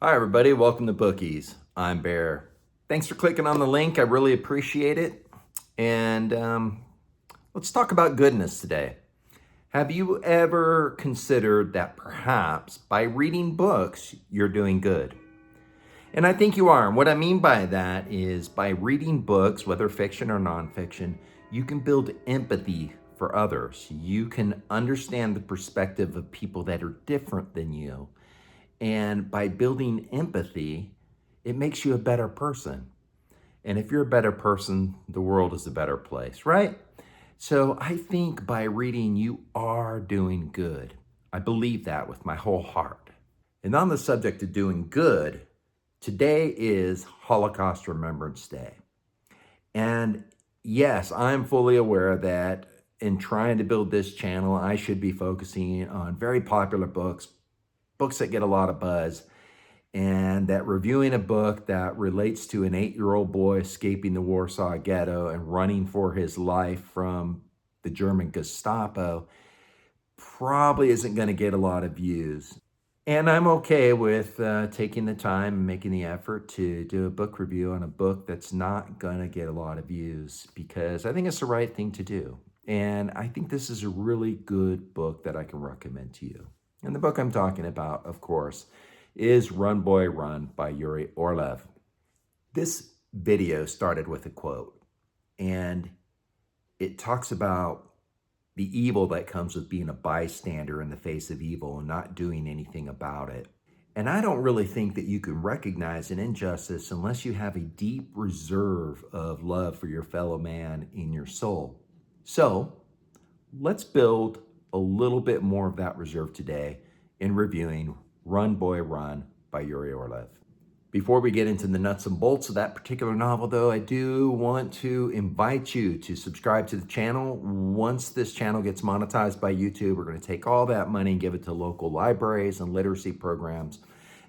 Hi, everybody. Welcome to Bookies. I'm Bear. Thanks for clicking on the link. I really appreciate it. And let's talk about goodness today. Have you ever considered that perhaps by reading books, you're doing good? And I think you are. And what I mean by that is by reading books, whether fiction or nonfiction, you can build empathy for others. You can understand the perspective of people that are different than you. And by building empathy, it makes you a better person. And if you're a better person, the world is a better place, right? So I think by reading, you are doing good. I believe that with my whole heart. And on the subject of doing good, today is Holocaust Remembrance Day. And yes, I'm fully aware that in trying to build this channel, I should be focusing on very popular books, books that get a lot of buzz, and that reviewing a book that relates to an 8-year-old boy escaping the Warsaw Ghetto and running for his life from the German Gestapo probably isn't going to get a lot of views. And I'm okay with taking the time and making the effort to do a book review on a book that's not going to get a lot of views because I think it's the right thing to do. And I think this is a really good book that I can recommend to you. And the book I'm talking about, of course, is Run Boy Run by Uri Orlev. This video started with a quote, and it talks about the evil that comes with being a bystander in the face of evil and not doing anything about it. And I don't really think that you can recognize an injustice unless you have a deep reserve of love for your fellow man in your soul. So let's build a little bit more of that reserve today in reviewing Run Boy Run by Uri Orlev. Before we get into the nuts and bolts of that particular novel, though, I do want to invite you to subscribe to the channel. Once this channel gets monetized by YouTube, we're going to take all that money and give it to local libraries and literacy programs.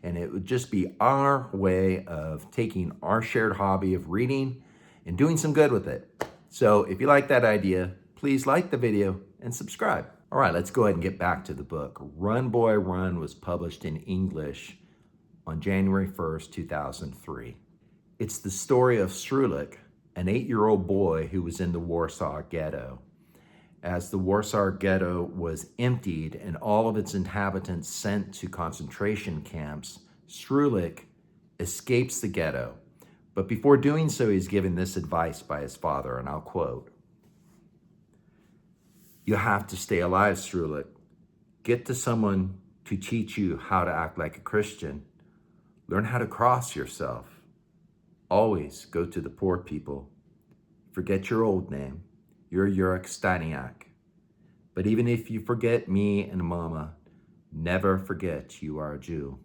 And it would just be our way of taking our shared hobby of reading and doing some good with it. So if you like that idea, please like the video and subscribe. All right, let's go ahead and get back to the book. Run Boy Run was published in English on January 1st, 2003. It's the story of Srulik, an 8-year-old boy who was in the Warsaw Ghetto. As the Warsaw Ghetto was emptied and all of its inhabitants sent to concentration camps, Srulik escapes the ghetto. But before doing so, he's given this advice by his father, and I'll quote, "You have to stay alive, Srulik. Get to someone to teach you how to act like a Christian. Learn how to cross yourself. Always go to the poor people. Forget your old name. You're Jurek Staniak. But even if you forget me and Mama, never forget you are a Jew."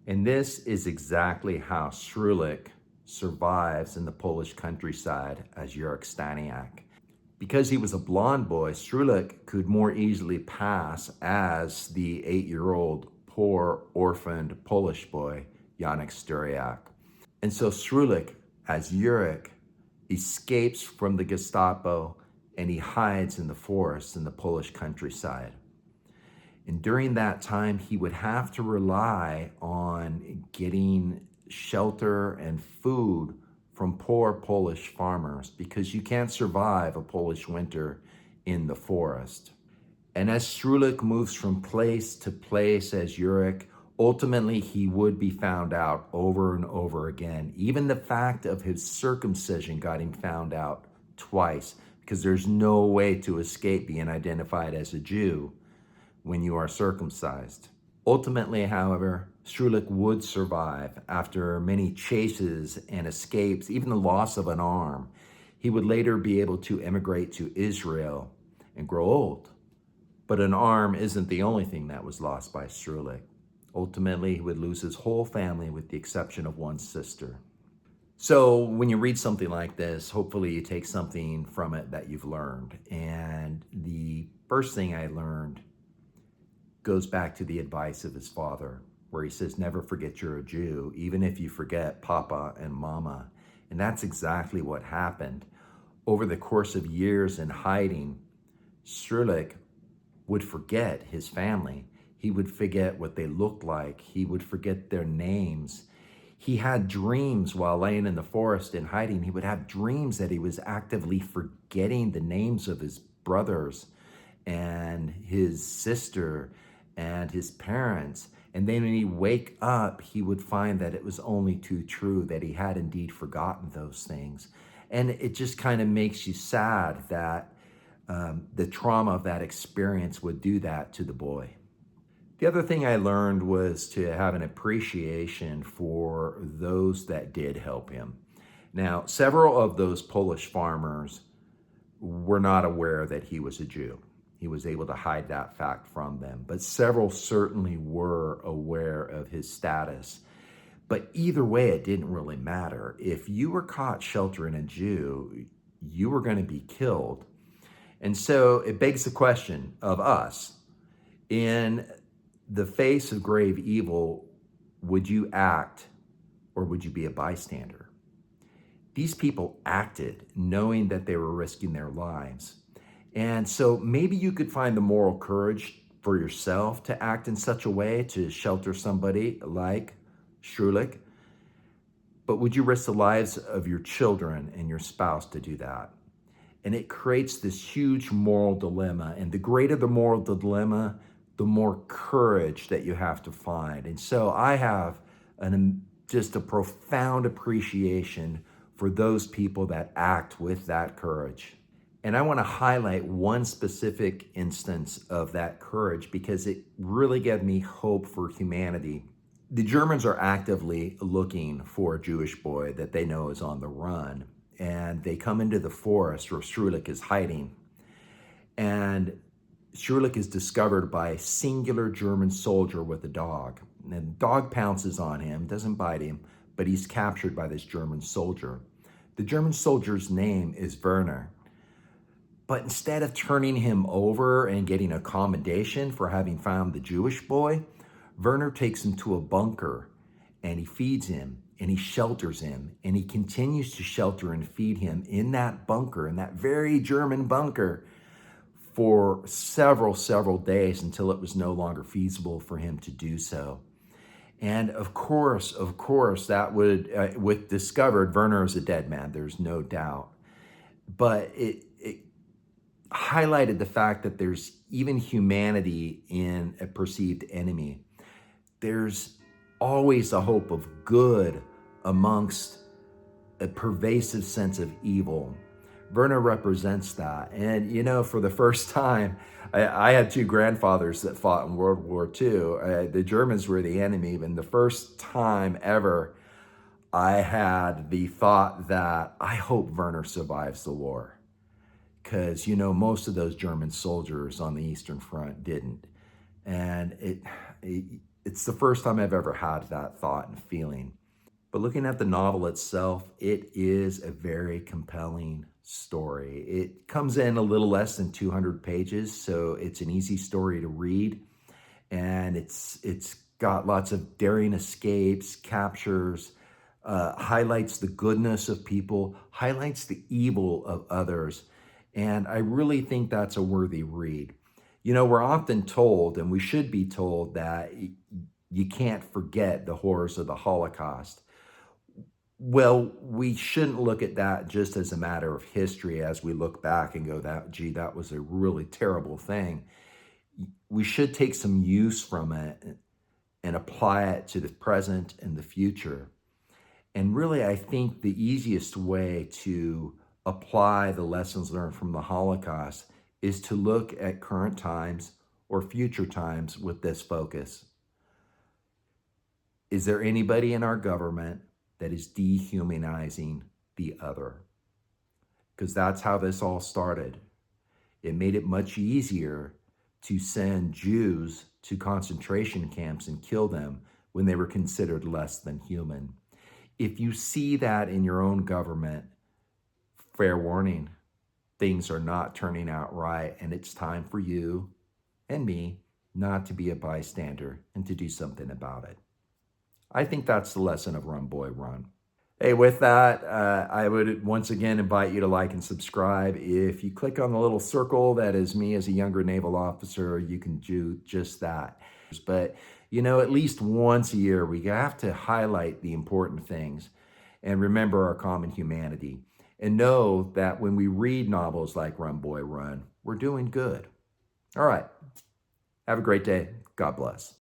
And this is exactly how Srulik survives in the Polish countryside as Jurek Staniak. Because he was a blonde boy, Srulik could more easily pass as the 8-year-old poor orphaned Polish boy, Jurek Staniak. And so Srulik, as Jurek, escapes from the Gestapo and he hides in the forest in the Polish countryside. And during that time, he would have to rely on getting shelter and food from poor Polish farmers because you can't survive a Polish winter in the forest. And as Srulik moves from place to place as Jurek, ultimately he would be found out over and over again. Even the fact of his circumcision got him found out twice because there's no way to escape being identified as a Jew when you are circumcised. Ultimately, however, Srulik would survive after many chases and escapes, even the loss of an arm. He would later be able to emigrate to Israel and grow old. But an arm isn't the only thing that was lost by Srulik. Ultimately, he would lose his whole family with the exception of one sister. So when you read something like this, hopefully you take something from it that you've learned. And the first thing I learned goes back to the advice of his father, where he says, never forget you're a Jew, even if you forget Papa and Mama. And that's exactly what happened. Over the course of years in hiding, Srulik would forget his family. He would forget what they looked like. He would forget their names. He had dreams while laying in the forest and hiding. He would have dreams that he was actively forgetting the names of his brothers and his sister and his parents. And then when he wake up, he would find that it was only too true, that he had indeed forgotten those things. And it just kind of makes you sad that the trauma of that experience would do that to the boy. The other thing I learned was to have an appreciation for those that did help him. Now, several of those Polish farmers were not aware that he was a Jew. He was able to hide that fact from them, but several certainly were aware of his status. But either way, it didn't really matter. If you were caught sheltering a Jew, you were going to be killed. And so it begs the question of us, in the face of grave evil, would you act or would you be a bystander? These people acted knowing that they were risking their lives. And so maybe you could find the moral courage for yourself to act in such a way to shelter somebody like Srulik. But would you risk the lives of your children and your spouse to do that? And it creates this huge moral dilemma. And the greater the moral dilemma, the more courage that you have to find. And so I have just a profound appreciation for those people that act with that courage. And I want to highlight one specific instance of that courage because it really gave me hope for humanity. The Germans are actively looking for a Jewish boy that they know is on the run. And they come into the forest where Srulik is hiding. And Srulik is discovered by a singular German soldier with a dog. And the dog pounces on him, doesn't bite him, but he's captured by this German soldier. The German soldier's name is Werner. But instead of turning him over and getting a commendation for having found the Jewish boy, Werner takes him to a bunker and he feeds him and he shelters him and he continues to shelter and feed him in that bunker, in that very German bunker, for several days until it was no longer feasible for him to do so. And of course, that would, with discovered, Werner is a dead man, there's no doubt. But it highlighted the fact that there's even humanity in a perceived enemy. There's always a hope of good amongst a pervasive sense of evil. Werner represents that. And, you know, for the first time, I had two grandfathers that fought in World War II. The Germans were the enemy. And the first time ever, I had the thought that I hope Werner survives the war. Because, you know, most of those German soldiers on the Eastern Front didn't. And it's the first time I've ever had that thought and feeling. But looking at the novel itself, it is a very compelling story. It comes in a little less than 200 pages, so it's an easy story to read. And it's got lots of daring escapes, captures, highlights the goodness of people, highlights the evil of others. And I really think that's a worthy read. You know, we're often told, and we should be told, that you can't forget the horrors of the Holocaust. Well, we shouldn't look at that just as a matter of history as we look back and go, that was a really terrible thing. We should take some use from it and apply it to the present and the future. And really, I think the easiest way to apply the lessons learned from the Holocaust is to look at current times or future times with this focus. Is there anybody in our government that is dehumanizing the other? Because that's how this all started. It made it much easier to send Jews to concentration camps and kill them when they were considered less than human. If you see that in your own government, fair warning, things are not turning out right, and it's time for you and me not to be a bystander and to do something about it. I think that's the lesson of Run Boy Run. Hey, with that, I would once again invite you to like and subscribe. If you click on the little circle that is me as a younger naval officer, you can do just that. But, you know, at least once a year, we have to highlight the important things and remember our common humanity and know that when we read novels like Run Boy Run, we're doing good. All right. Have a great day. God bless.